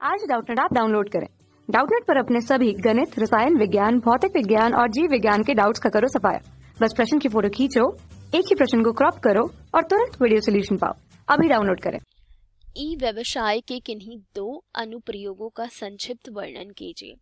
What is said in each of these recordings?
आज Doubtnut app download करें। Doubtnut पर अपने सभी गणित, रसायन विज्ञान, भौतिक विज्ञान और जीव विज्ञान के डाउट्स का करो सफाया। बस प्रश्न की फोटो खींचो, एक ही प्रश्न को क्रॉप करो और तुरंत वीडियो सोल्यूशन पाओ। अभी डाउनलोड करें। ई व्यवसाय के किन्हीं दो अनुप्रयोगों का संक्षिप्त वर्णन कीजिए।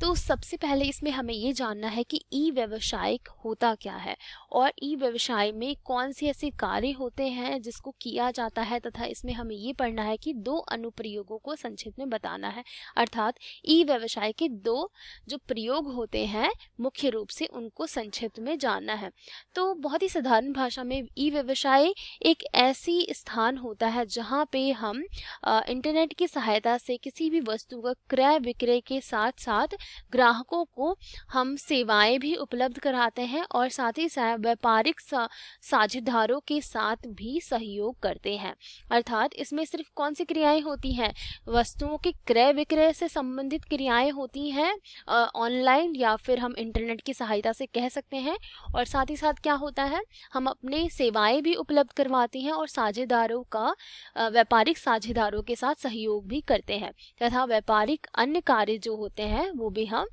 तो सबसे पहले इसमें हमें ये जानना है कि ई व्यवसाय होता क्या है और ई व्यवसाय में कौन से ऐसे कार्य होते हैं जिसको किया जाता है, तथा इसमें हमें ये पढ़ना है कि दो अनुप्रयोगों को संक्षिप्त में बताना है। अर्थात ई व्यवसाय के दो जो प्रयोग होते हैं मुख्य रूप से उनको संक्षिप्त में जानना है। तो बहुत ही साधारण भाषा में ई व्यवसाय एक ऐसी स्थान होता है जहाँ पे हम इंटरनेट की सहायता से किसी भी वस्तु का क्रय विक्रय के साथ साथ ग्राहकों को हम सेवाएं भी उपलब्ध कराते हैं और साथ ही साथ व्यापारिक साझेदारों के साथ भी सहयोग करते हैं। अर्थात इसमें सिर्फ कौन सी क्रियाएं होती हैं? वस्तुओं के क्रय विक्रय से संबंधित क्रियाएं होती हैं ऑनलाइन, या फिर हम इंटरनेट की सहायता से कह सकते हैं। और साथ ही साथ क्या होता है, हम अपने सेवाएं भी उपलब्ध करवाते हैं और साझेदारों का व्यापारिक साझेदारों के साथ सहयोग भी करते हैं, तथा व्यापारिक अन्य कार्य जो होते हैं वो भी हम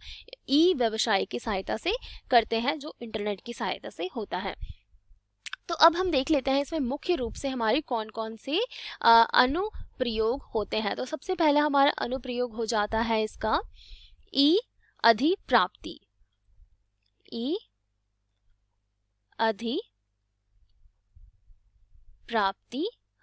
ई व्यवसाय की सहायता से करते हैं, जो इंटरनेट की सहायता से होता है। तो अब हम देख लेते हैं इसमें मुख्य रूप से हमारी कौन कौन से अनुप्रयोग होते हैं। तो सबसे पहले हमारा अनुप्रयोग हो जाता है इसका ई अधिप्राप्ति। ई अधिप्राप्ति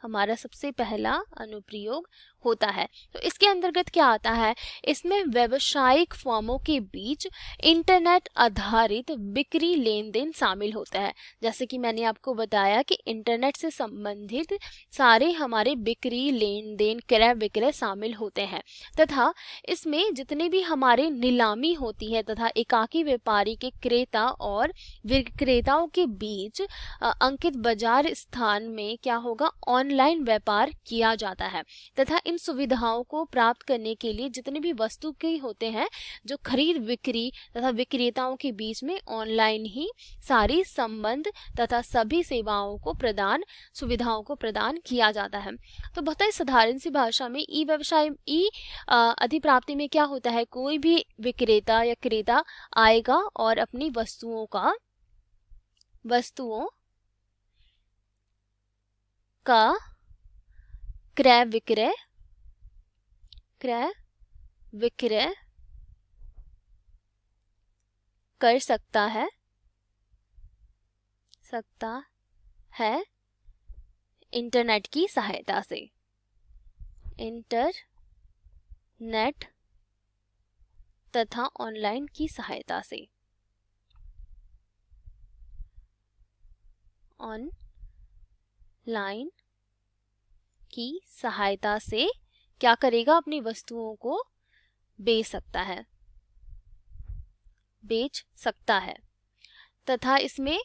हमारा सबसे पहला अनुप्रयोग होता है। तो इसके अंतर्गत क्या आता है, इसमें व्यावसायिक फर्मों के बीच इंटरनेट आधारित बिक्री लेन देन शामिल होता है। जैसे कि मैंने आपको बताया कि इंटरनेट से संबंधित सारे हमारे बिक्री लेन देन क्रय विक्रय शामिल होते हैं, तथा इसमें जितने भी हमारे नीलामी होती है तथा एकाकी व्यापारी के क्रेता और विक्रेताओं के बीच अंकित बाजार स्थान में क्या होगा, ऑनलाइन व्यापार किया जाता है। तथा इन सुविधाओं को प्राप्त करने के लिए जितने भी वस्तु के होते हैं, जो खरीद बिक्री तथा विक्रेताओं के बीच में ऑनलाइन ही सारी संबंध तथा सभी सेवाओं को सुविधाओं को प्रदान किया जाता है। तो बहुत ही साधारण सी भाषा में ई व्यवसाय ई अधिप्राप्ति में क्या होता है, कोई भी विक्रेता या क्रेता आएगा और अपनी वस्तुओं का क्रय विक्रय कर सकता है इंटरनेट की सहायता से। इंटरनेट तथा ऑनलाइन की सहायता से। ऑनलाइन की सहायता से क्या करेगा, अपनी वस्तुओं को बेच सकता है। तथा इसमें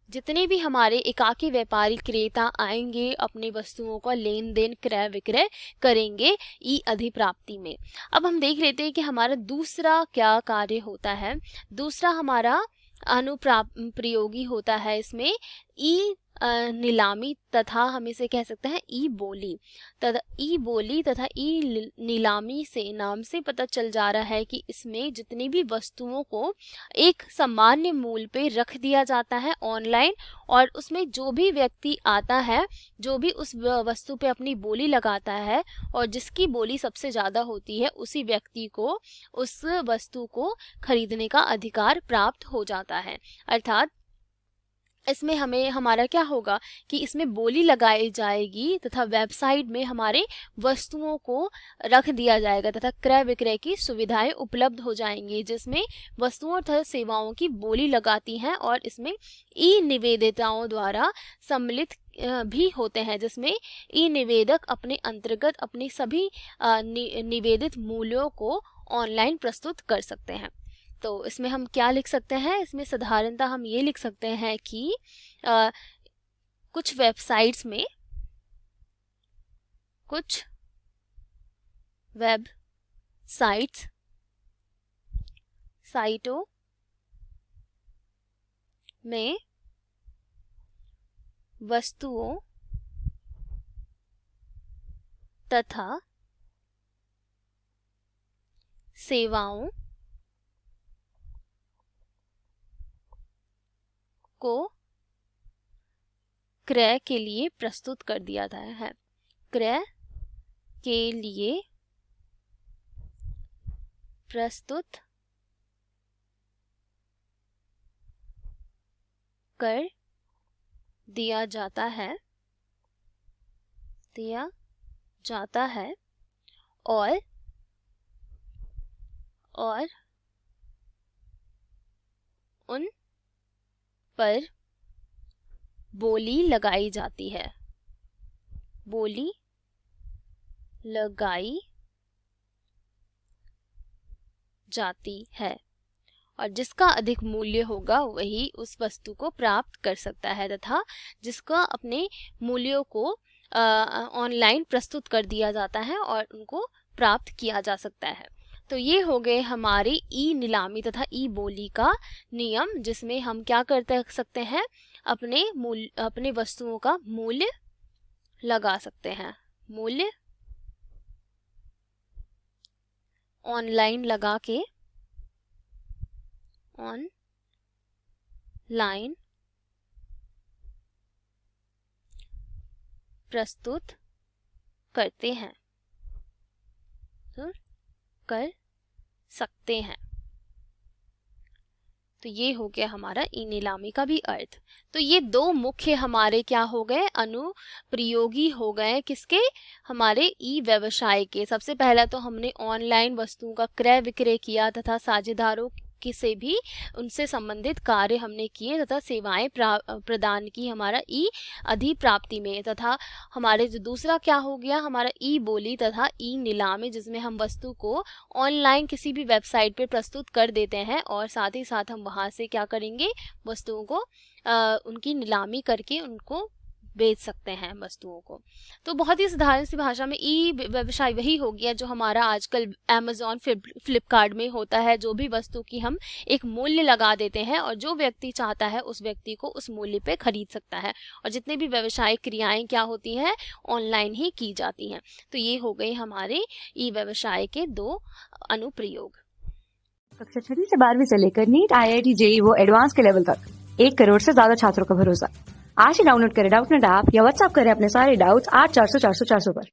जितने भी हमारे एकाकी व्यापारी क्रेता आएंगे अपनी वस्तुओं का लेन देन क्रय विक्रय करेंगे ई अधिप्राप्ति में। अब हम देख लेते हैं कि हमारा दूसरा क्या कार्य होता है। दूसरा हमारा अनुप्रयोगी होता है इसमें ई नीलामी, तथा हम इसे कह सकते हैं ई बोली तथा ई नीलामी से नाम से पता चल जा रहा है कि इसमें जितनी भी वस्तुओं को एक सामान्य मूल्य पे रख दिया जाता है ऑनलाइन, और उसमें जो भी व्यक्ति आता है, जो भी उस वस्तु पे अपनी बोली लगाता है और जिसकी बोली सबसे ज़्यादा होती है, उसी व्यक्ति को उस वस्तु को खरीदने का अधिकार प्राप्त हो जाता है। अर्थात इसमें हमारा क्या होगा कि इसमें बोली लगाई जाएगी तथा वेबसाइट में हमारे वस्तुओं को रख दिया जाएगा तथा क्रय विक्रय की सुविधाएं उपलब्ध हो जाएंगी, जिसमें वस्तुओं तथा सेवाओं की बोली लगाती हैं और इसमें ई निवेदिताओं द्वारा सम्मिलित भी होते हैं, जिसमें ई निवेदक अपने अंतर्गत अपने सभी निवेदित मूल्यों को ऑनलाइन प्रस्तुत कर सकते हैं। तो इसमें हम क्या लिख सकते हैं, इसमें साधारणतः हम ये लिख सकते हैं कि कुछ वेबसाइट्स में साइटों में वस्तुओं तथा सेवाओं को क्रय के लिए प्रस्तुत कर दिया गया है। क्रय के लिए प्रस्तुत कर दिया जाता है और उन पर बोली लगाई जाती है। बोली लगाई जाती है और जिसका अधिक मूल्य होगा वही उस वस्तु को प्राप्त कर सकता है तथा जिसका अपने मूल्यों को ऑनलाइन प्रस्तुत कर दिया जाता है और उनको प्राप्त किया जा सकता है। तो ये हो गए हमारे ई नीलामी तथा ई बोली का नियम, जिसमें हम क्या कर सकते हैं, अपने वस्तुओं का मूल्य लगा सकते हैं। मूल्य ऑनलाइन लगा के ऑनलाइन प्रस्तुत करते हैं, तो कर सकते हैं। तो ये हो गया हमारा ई नीलामी का भी अर्थ। तो ये दो मुख्य हमारे क्या हो गए, अनुप्रयोगी हो गए, किसके, हमारे ई व्यवसाय के। सबसे पहला तो हमने ऑनलाइन वस्तुओं का क्रय विक्रय किया तथा साझेदारों से भी उनसे संबंधित कार्य हमने किए तथा सेवाएं प्रदान की हमारा ई अधिप्राप्ति में। तथा हमारे जो दूसरा क्या हो गया, हमारा ई बोली तथा ई नीलामी, जिसमें हम वस्तु को ऑनलाइन किसी भी वेबसाइट पे प्रस्तुत कर देते हैं और साथ ही साथ हम वहां से क्या करेंगे, वस्तुओं को उनकी नीलामी करके उनको बेच सकते हैं वस्तुओं को। तो बहुत ही साधारण सी भाषा में ई व्यवसाय वही हो गया जो हमारा आजकल अमेज़ॉन फ्लिपकार्ट में होता है। जो भी वस्तु की हम एक मूल्य लगा देते हैं और जो व्यक्ति चाहता है उस व्यक्ति को उस मूल्य पे खरीद सकता है, और जितने भी व्यवसायिक क्रियाएं क्या होती हैं, ऑनलाइन ही की जाती हैं। तो ये हो गए हमारे ई व्यवसाय के दो अनुप्रयोग। कक्षा 6 से 12वीं से लेकर नीट, IIT, JEE वो एडवांस के लेवल तक 1 करोड़ से ज्यादा छात्रों का भरोसा। आज ही डाउनलोड करें डाउटनेट ऐप या व्हाट्सएप करें अपने सारे डाउट्स 8400 400 400 पर।